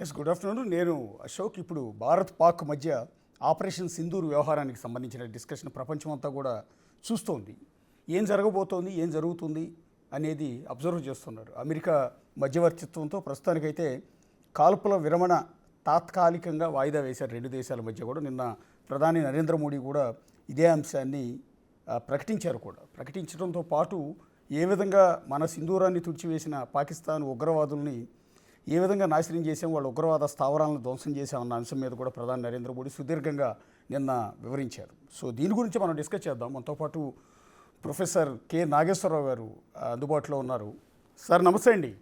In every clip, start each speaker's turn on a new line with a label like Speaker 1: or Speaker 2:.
Speaker 1: Yes, good afternoon. నేను అశోక్. ఇప్పుడు భారత్ పాక్ మధ్య ఆపరేషన్ సింధూర్ వ్యవహారానికి సంబంధించిన డిస్కషన్ ప్రపంచం అంతా కూడా చూస్తోంది. ఏం జరగబోతోంది, ఏం జరుగుతుంది అనేది అబ్జర్వ్ చేస్తున్నారు. అమెరికా మధ్యవర్తిత్వంతో ప్రస్తుతానికైతే కాల్పుల విరమణ తాత్కాలికంగా వాయిదా వేశారు రెండు దేశాల మధ్య కూడా. నిన్న ప్రధాని నరేంద్ర మోడీ కూడా ఇదే అంశాన్ని ప్రకటించారు కూడా. ప్రకటించడంతో పాటు ఏ విధంగా మన సింధూరాన్ని తుడిచివేసిన పాకిస్తాన్ ఉగ్రవాదుల్ని ఏ విధంగా నాశనం చేసాం, వాళ్ళ ఉగ్రవాద స్థావరాలను ధ్వంసం చేసామన్న అంశం మీద కూడా ప్రధాని నరేంద్ర మోడీ సుదీర్ఘంగా నిన్న వివరించారు. సో దీని గురించి మనం డిస్కస్ చేద్దాం. మనతో పాటు ప్రొఫెసర్ కె నాగేశ్వరరావు గారు అందుబాటులో ఉన్నారు. సార్ నమస్తే అండి.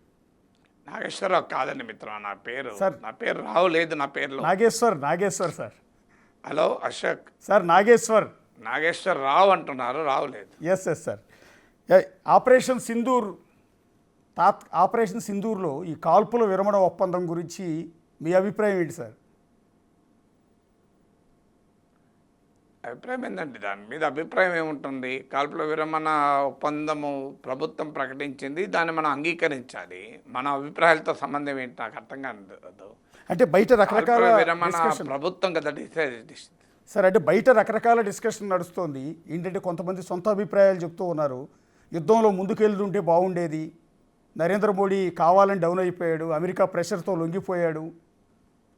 Speaker 2: నాగేశ్వరరావు కాదండి మిత్ర, నా పేరు
Speaker 1: సార్.
Speaker 2: నా పేరు రావు లేదు, నా పేరులో
Speaker 1: Nageshwar sir.
Speaker 2: Hello Ashok.
Speaker 1: Sir
Speaker 2: Nageshwar Rao అంటున్నారు, రావు లేదు.
Speaker 1: Yes sir. ఆపరేషన్ సింధూర్లో ఈ కాల్పుల విరమణ ఒప్పందం గురించి మీ అభిప్రాయం ఏంటి సార్?
Speaker 2: అభిప్రాయం ఏంటంటే దాని మీద అభిప్రాయం ఏముంటుంది? కాల్పుల విరమణ ఒప్పందము ప్రభుత్వం ప్రకటించింది, దాన్ని మనం అంగీకరించాలి. మన అభిప్రాయాలతో సంబంధం ఏంటి నాకు అర్థం కాదు.
Speaker 1: అంటే బయట రకరకాల
Speaker 2: విరమణ ప్రభుత్వం కదా డిసైడ్.
Speaker 1: సార్, అంటే బయట రకరకాల డిస్కషన్ నడుస్తోంది. ఏంటంటే కొంతమంది సొంత అభిప్రాయాలు చెప్తూ ఉన్నారు. యుద్ధంలో ముందుకెళ్తుంటే బాగుండేది, నరేంద్ర మోడీ కావాలని డౌన్ అయిపోయాడు, అమెరికా ప్రెషర్తో లొంగిపోయాడు,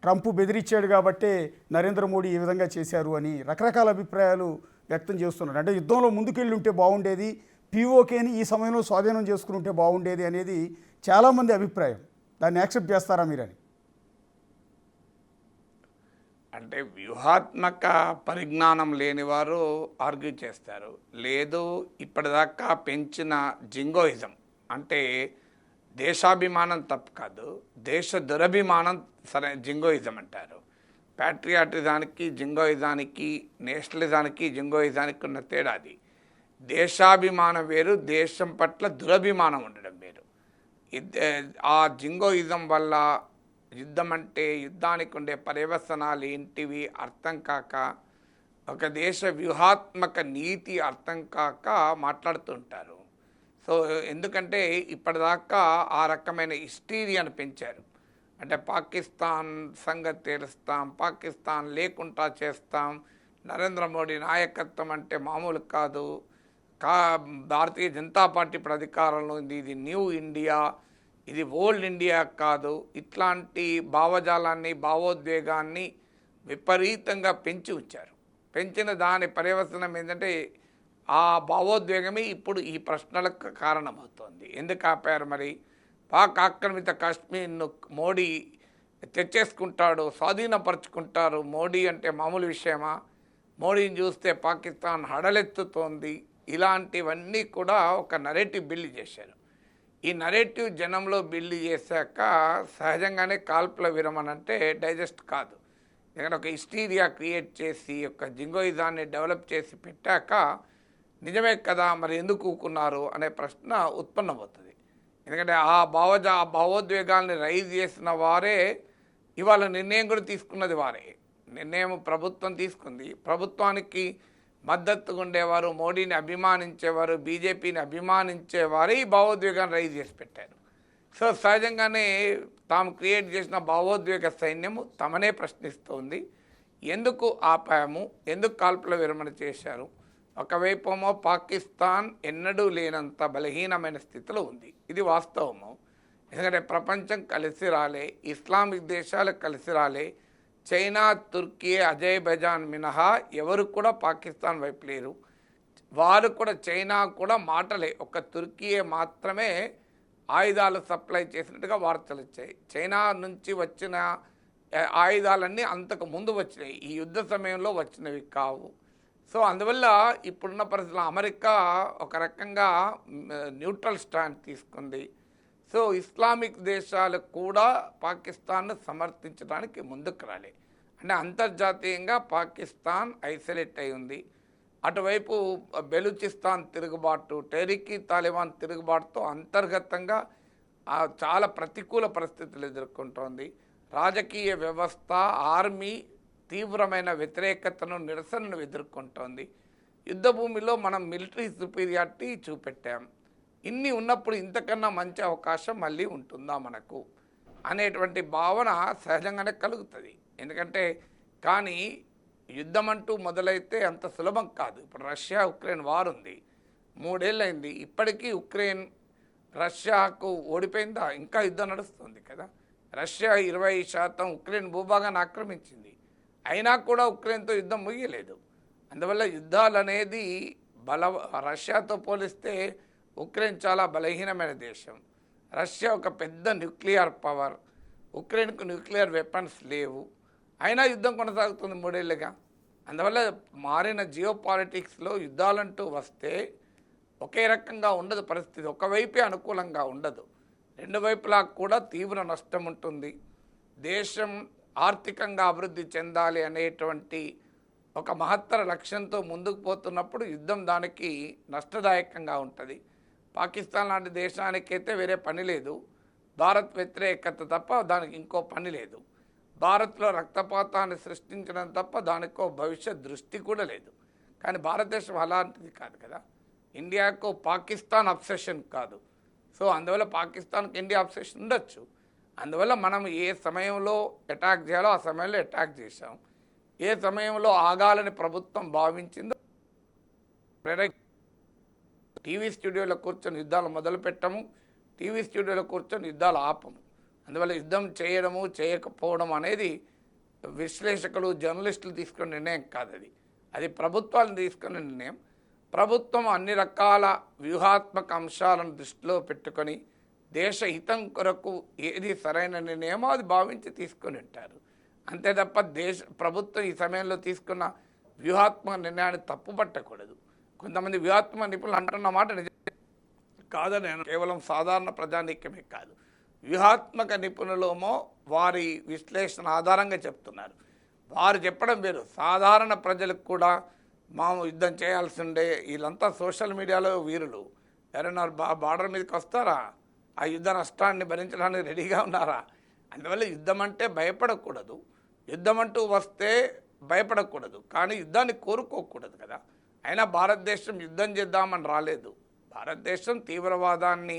Speaker 1: ట్రంప్ బెదిరించాడు కాబట్టే నరేంద్ర మోడీ ఈ విధంగా చేశారు అని రకరకాల అభిప్రాయాలు వ్యక్తం చేస్తున్నారు. అంటే యుద్ధంలో ముందుకెళ్ళి ఉంటే బాగుండేది, పీఓకేని ఈ సమయంలో స్వాధీనం చేసుకుని ఉంటే బాగుండేది అనేది చాలామంది అభిప్రాయం. దాన్ని యాక్సెప్ట్ చేస్తారా మీరని?
Speaker 2: అంటే వ్యూహాత్మక పరిజ్ఞానం లేని వారు ఆర్గ్యూ చేస్తారు. లేదు, ఇప్పటిదాకా పెంచిన జింగోయిజం, అంటే దేశాభిమానం తప్పు కాదు, దేశ దురభిమానం సరే జింగోయిజం అంటారు. ప్యాట్రియాటిజానికి జింగోయిజానికి, నేషనలిజానికి జింగోయిజానికి ఉన్న తేడా అది. దేశాభిమానం వేరు, దేశం పట్ల దురభిమానం ఉండడం వేరు. ఆ జింగోయిజం వల్ల యుద్ధం అంటే, యుద్ధానికి ఉండే పర్యవసనాలు ఏంటివి అర్థం కాక, ఒక దేశ వ్యూహాత్మక నీతి అర్థం కాక మాట్లాడుతుంటారు. సో ఎందుకంటే ఇప్పటిదాకా ఆ రకమైన హిస్టీరియాను పెంచారు. అంటే పాకిస్తాన్ సంగతి తెలుస్తాం, పాకిస్తాన్ లేకుండా చేస్తాం, నరేంద్ర మోడీ నాయకత్వం అంటే మామూలు కాదు, భారతీయ జనతా పార్టీ ఇప్పుడు అధికారంలో ఉంది, ఇది న్యూ ఇండియా, ఇది ఓల్డ్ ఇండియా కాదు, ఇట్లాంటి భావజాలాన్ని, భావోద్వేగాన్ని విపరీతంగా పెంచి ఉంచారు. పెంచిన దాని పర్యవసనం ఏంటంటే ఆ భావోద్వేగమే ఇప్పుడు ఈ ప్రశ్నలకు కారణమవుతోంది. ఎందుకు ఆపారు మరి? పాక్ ఆక్రమిత కాశ్మీర్ను మోడీ తెచ్చేసుకుంటాడు, స్వాధీనపరుచుకుంటారు. మోడీ అంటే మామూలు విషయమా? మోడీని చూస్తే పాకిస్తాన్ హడలెత్తుతోంది. ఇలాంటివన్నీ కూడా ఒక నరేటివ్ బిల్డ్ చేశారు. ఈ నరేటివ్ జనంలో బిల్డ్ చేశాక సహజంగానే కాల్పుల విరమణ అంటే డైజెస్ట్ కాదు. ఎందుకంటే ఒక హిస్టీరియా క్రియేట్ చేసి, ఒక జింగోయిజాన్ని డెవలప్ చేసి పెట్టాక నిజమే కదా మరి ఎందుకు ఊకున్నారు అనే ప్రశ్న ఉత్పన్నమవుతుంది. ఎందుకంటే ఆ భావోద్వేగాల్ని రైజ్ చేసిన వారే ఇవాళ నిర్ణయం కూడా తీసుకున్నది వారే. నిర్ణయం ప్రభుత్వం తీసుకుంది. ప్రభుత్వానికి మద్దతుగా ఉండేవారు, మోడీని అభిమానించేవారు, బీజేపీని అభిమానించేవారే ఈ భావోద్వేగాన్ని రైజ్ చేసి పెట్టారు. సో సహజంగానే తాము క్రియేట్ చేసిన భావోద్వేగ సైన్యము తమనే ప్రశ్నిస్తోంది. ఎందుకు ఆపాము, ఎందుకు కాల్పుల విరమణ చేశారు? ఒకవైపేమో పాకిస్తాన్ ఎన్నడూ లేనంత బలహీనమైన స్థితిలో ఉంది, ఇది వాస్తవము. ఎందుకంటే ప్రపంచం కలిసి రాలే, ఇస్లామిక్ దేశాలు కలిసి రాలే, చైనా, తుర్కీ, అజర్బైజాన్ మినహా ఎవరు కూడా పాకిస్తాన్ వైపు లేరు. వారు కూడా, చైనా కూడా మాటలే, ఒక తుర్కీయే మాత్రమే ఆయుధాలు సప్లై చేసినట్టుగా వార్తలు వచ్చాయి. చైనా నుంచి వచ్చిన ఆయుధాలన్నీ అంతకు ముందు వచ్చినాయి, ఈ యుద్ధ సమయంలో వచ్చినవి కావు. సో అందువల్ల ఇప్పుడున్న పరిస్థితుల్లో అమెరికా ఒక రకంగా న్యూట్రల్ స్టాండ్ తీసుకుంది. సో ఇస్లామిక్ దేశాలు కూడా పాకిస్తాన్ను సమర్థించడానికి ముందుకు రాలే. అంటే అంతర్జాతీయంగా పాకిస్తాన్ ఐసోలేట్ అయి ఉంది. అటువైపు బెలూచిస్తాన్ తిరుగుబాటు, టెహ్రీక్ తాలిబాన్ తిరుగుబాటుతో అంతర్గతంగా చాలా ప్రతికూల పరిస్థితులు ఎదుర్కొంటోంది. రాజకీయ వ్యవస్థ, ఆర్మీ తీవ్రమైన వ్యతిరేకతను, నిరసనను ఎదుర్కొంటోంది. యుద్ధభూమిలో మనం మిలిటరీ సుపీరియారిటీ చూపెట్టాం. ఇన్ని ఉన్నప్పుడు ఇంతకన్నా మంచి అవకాశం మళ్ళీ ఉంటుందా మనకు? అనేటువంటి భావన సహజంగానే కలుగుతుంది. ఎందుకంటే కానీ యుద్ధం అంటూ మొదలైతే అంత సులభం కాదు. ఇప్పుడు రష్యా ఉక్రెయిన్ వార్ ఉంది, 3 ఏళ్ళైంది, ఇప్పటికీ ఉక్రెయిన్ రష్యాకు ఓడిపోయిందా? ఇంకా యుద్ధం నడుస్తుంది కదా. రష్యా 20% ఉక్రెయిన్ భూభాగాన్ని ఆక్రమించింది, అయినా కూడా ఉక్రెయిన్తో యుద్ధం ముగియలేదు. అందువల్ల యుద్ధాలు అనేది రష్యాతో పోలిస్తే ఉక్రెయిన్ చాలా బలహీనమైన దేశం. రష్యా ఒక పెద్ద న్యూక్లియర్ పవర్, ఉక్రెయిన్కు న్యూక్లియర్ వెపన్స్ లేవు, అయినా యుద్ధం కొనసాగుతుంది 3 ఏళ్ళుగా. అందువల్ల మారిన జియో పాలిటిక్స్లో యుద్ధాలంటూ వస్తే ఒకే రకంగా ఉండదు పరిస్థితి, ఒకవైపే అనుకూలంగా ఉండదు. 2 వైపులా కూడా తీవ్ర నష్టం ఉంటుంది. దేశం ఆర్థికంగా అభివృద్ధి చెందాలి అనేటువంటి ఒక మహత్తర లక్ష్యంతో ముందుకు పోతున్నప్పుడు యుద్ధం దానికి నష్టదాయకంగా ఉంటుంది. పాకిస్తాన్ లాంటి దేశానికైతే వేరే పని లేదు, భారత్ వ్యతిరేకత తప్ప దానికి ఇంకో పని లేదు. భారత్లో రక్తపాతాన్ని సృష్టించడం తప్ప దానికో భవిష్యత్ దృష్టి కూడా లేదు. కానీ భారతదేశం అలాంటిది కాదు కదా. ఇండియాకు పాకిస్తాన్ అబ్సెషన్ కాదు. సో అందువల్ల పాకిస్తాన్కి ఇండియా అబ్సెషన్ ఉండొచ్చు. అందువల్ల మనం ఏ సమయంలో అటాక్ చేయాలో ఆ సమయంలో అటాక్ చేశాం. ఏ సమయంలో ఆగాలని ప్రభుత్వం భావించిందో టీవీ స్టూడియోలో కూర్చొని యుద్ధాలు మొదలు పెట్టము, టీవీ స్టూడియోలో కూర్చొని యుద్ధాలు ఆపము. అందువల్ల యుద్ధం చేయడము చేయకపోవడం అనేది విశ్లేషకులు జర్నలిస్టులు తీసుకునే నిర్ణయం కాదు, అది ప్రభుత్వాలను తీసుకునే నిర్ణయం. ప్రభుత్వం అన్ని రకాల వ్యూహాత్మక అంశాలను దృష్టిలో పెట్టుకొని దేశ హితం కొరకు ఏది సరైన నిర్ణయమో అది భావించి తీసుకొని ఉంటారు. అంతే తప్ప ప్రభుత్వం ఈ సమయంలో తీసుకున్న వ్యూహాత్మక నిర్ణయాన్ని తప్పుపట్టకూడదు. కొంతమంది వ్యూహాత్మక నిపుణులు అంటున్న మాట నిజం కాదని, కేవలం సాధారణ ప్రజానీకమే కాదు, వ్యూహాత్మక నిపుణులేమో వారి విశ్లేషణ ఆధారంగా చెప్తున్నారు. వారు చెప్పడం వేరు, సాధారణ ప్రజలకు కూడా యుద్ధం చేయాల్సి ఉండే వీళ్ళంతా సోషల్ మీడియాలో వీరులు. ఎవరైనా బార్డర్ మీదకి వస్తారా? ఆ యుద్ధ నష్టాన్ని భరించడానికి రెడీగా ఉన్నారా? అందువల్ల యుద్ధం అంటే భయపడకూడదు, యుద్ధం అంటూ వస్తే భయపడకూడదు, కానీ యుద్ధాన్ని కోరుకోకూడదు కదా. అయినా భారతదేశం యుద్ధం చేద్దామని రాలేదు. భారతదేశం తీవ్రవాదాన్ని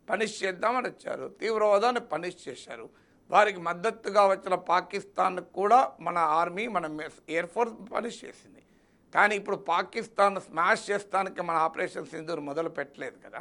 Speaker 2: పనిష్ చేద్దామని వచ్చారు, తీవ్రవాదాన్ని పనిష్ చేశారు. వారికి మద్దతుగా వచ్చిన పాకిస్తాన్ కూడా మన ఆర్మీ, మన ఎయిర్ ఫోర్స్ పనిష్ చేసింది. కానీ ఇప్పుడు పాకిస్తాన్ స్మాష్ చేస్తానికి మన ఆపరేషన్ సింధూర్ మొదలు పెట్టలేదు కదా.